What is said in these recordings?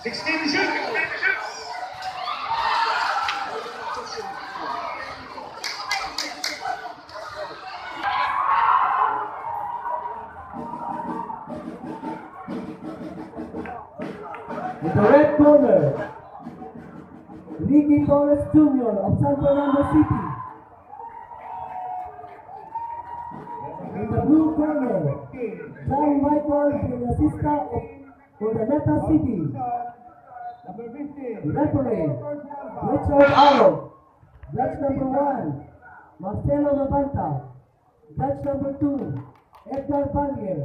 16 shoot. In the red corner, Ricky Torres Jr. of San Fernando City. In the blue corner, John Michael Pinasista of Urdaneta City. Referee, Richard Arrow. Judge number 1, Marcelo Navanta. Judge number 2, Edgar Valier.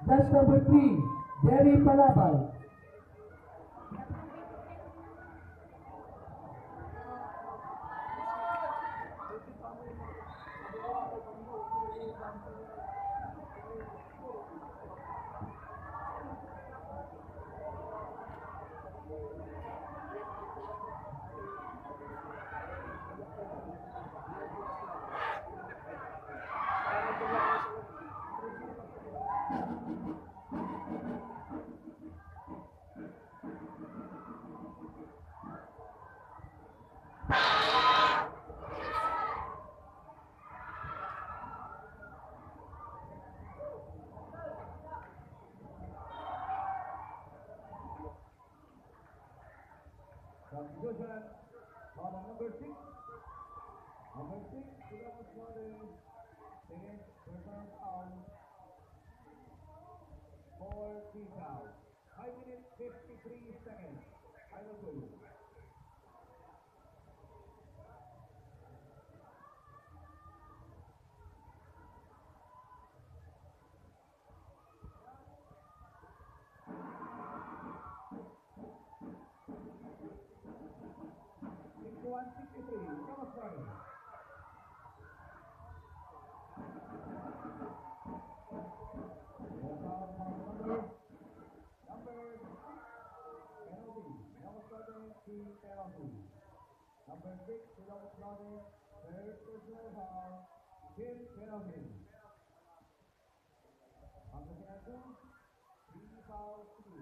Judge number 3, Jerry Palabal. Substitution on number 6. Number 6, Silvano Suarez, second personal foul for team foul. 5 minutes 53 seconds. Final two. Number 6, Silvano Suarez, third personal foul, team penalty. On the second, 3 fouls to do.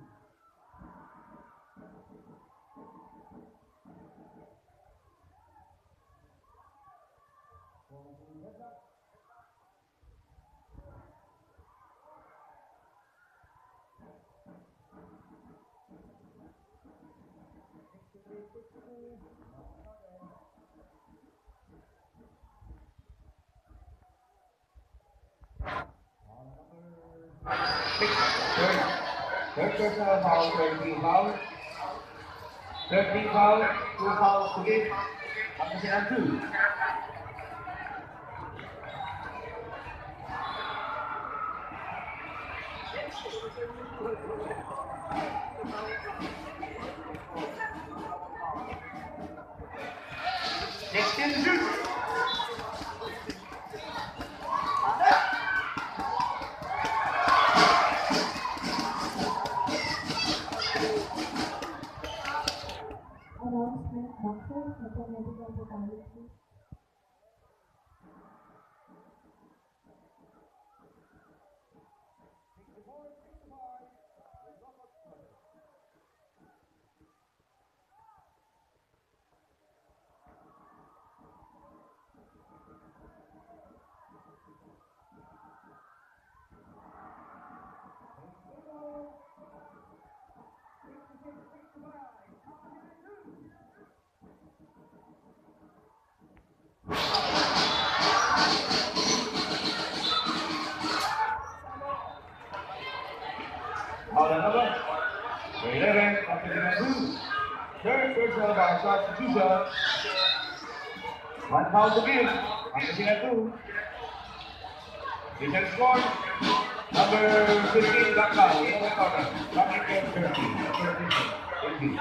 Third personal foul, 13 foul. 13 foul, 2 fouls to give. Up to second 2. Next in shoot. Announcement, doctor, for medical fatality. Foul number 11, up to second 2. Third personal foul, substitution. 1 foul to give. Up to second 2. Defense score. Number 15, black foul, yellow corner. Coming in 30. Number 15.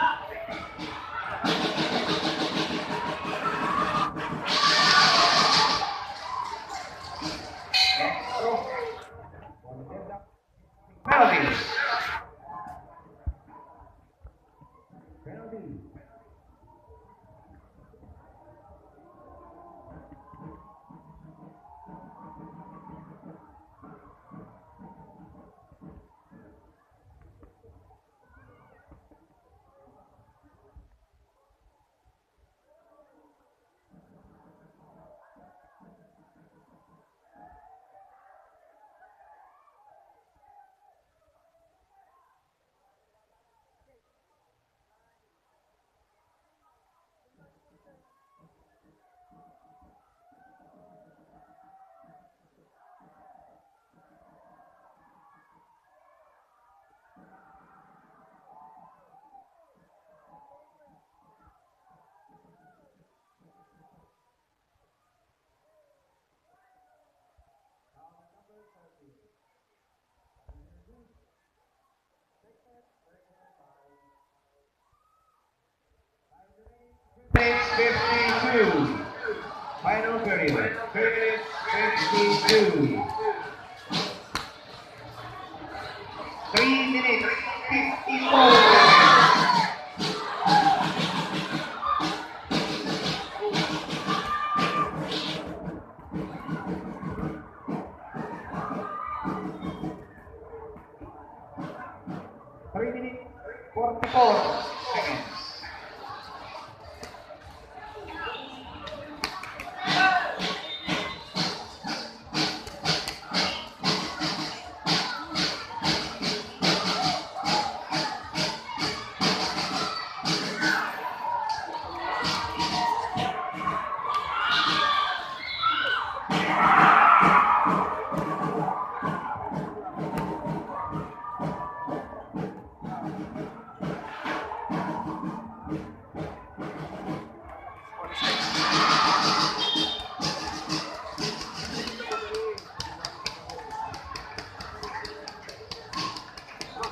Penalty. Penalty. period. 52. 3 minutes, 54 seconds. Three minutes, 44 seconds.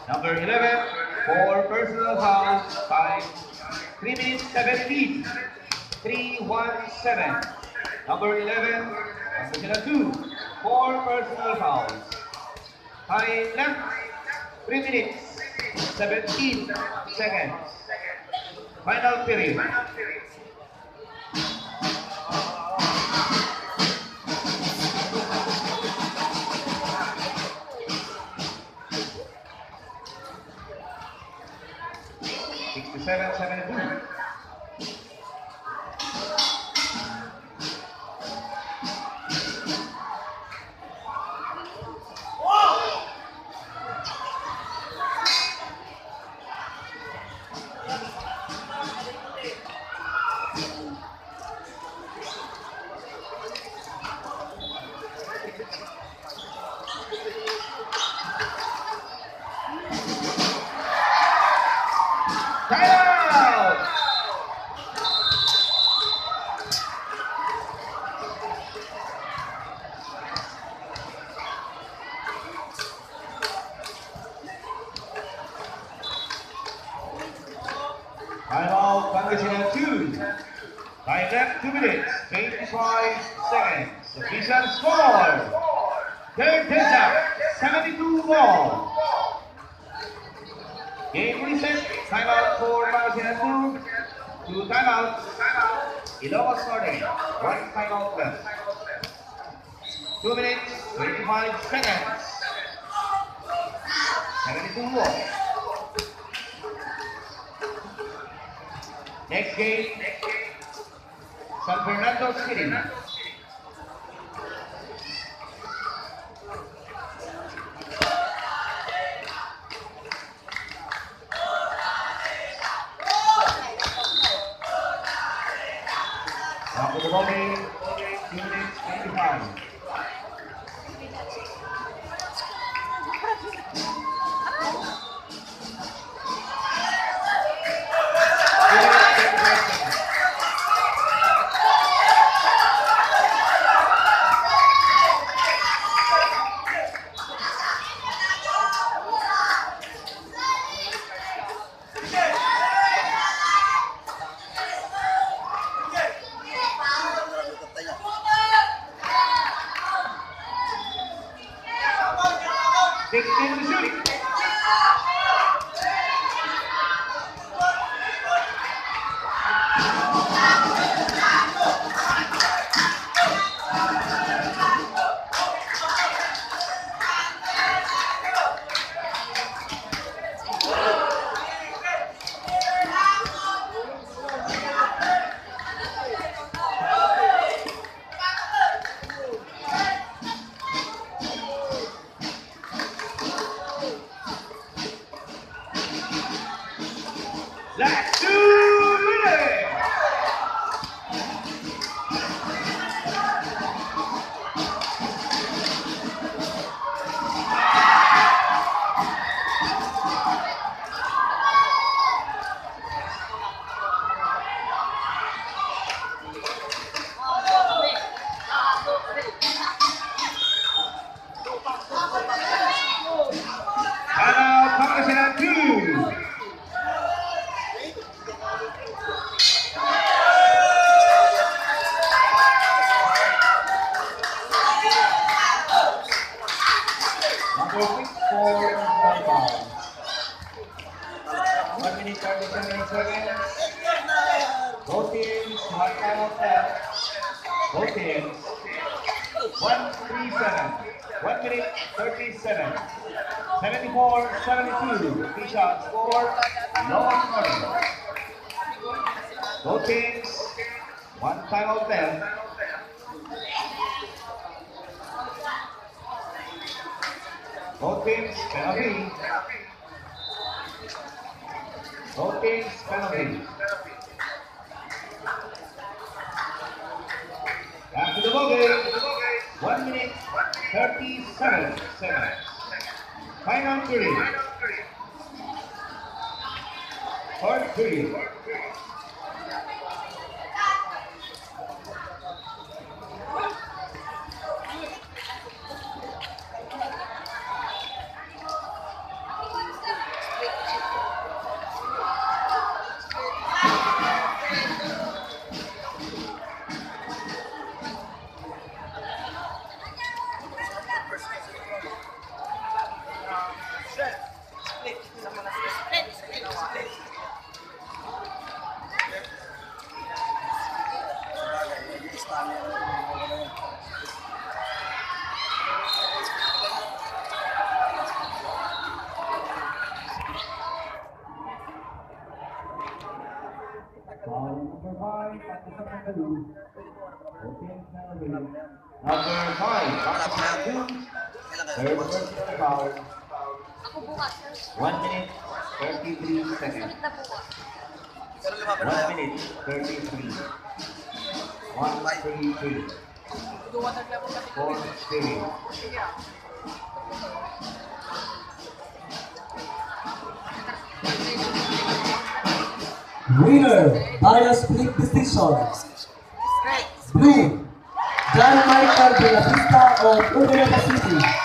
Number 11, for personal fouls, time 3 minutes 17, 3:17. Number 11, position 2, for personal fouls. Time left 3 minutes 17 seconds. Final period. Seven, 72. Timeout! Timeout, Pangasinan 2. Time left 2 minutes, 25 seconds. Official score. Third touchdown, 72 ball. Game reset, timeout for Pangasinan 2. 2 timeouts. Ilocos Norte, 1 timeout left. 2 minutes, 25 seconds. 72 ball. Next game, San Fernando City. After the ball game, 2 minutes, 25. Six in the shooting. Number 6 for timeout. 1 minute 37 seconds. Both teams, one timeout left. Both teams. 1-3-7. 1 minute 37. 74-72. T-shot score. Lowest scoring. Both teams. One timeout left. Both teams penalty. Both teams penalty. Back to the bogey. 1 minute 37 seconds. Final three. Third three. Foul number 5, Pakistan Pangaloon. Number 5, Pakistan Pangaloon. Third personal foul. 1 minute 33 seconds. 1 minute 33. 1-3-3. Fourth period. Winner by a split decision. Blue, John Michael Benavista of Urdaneta City.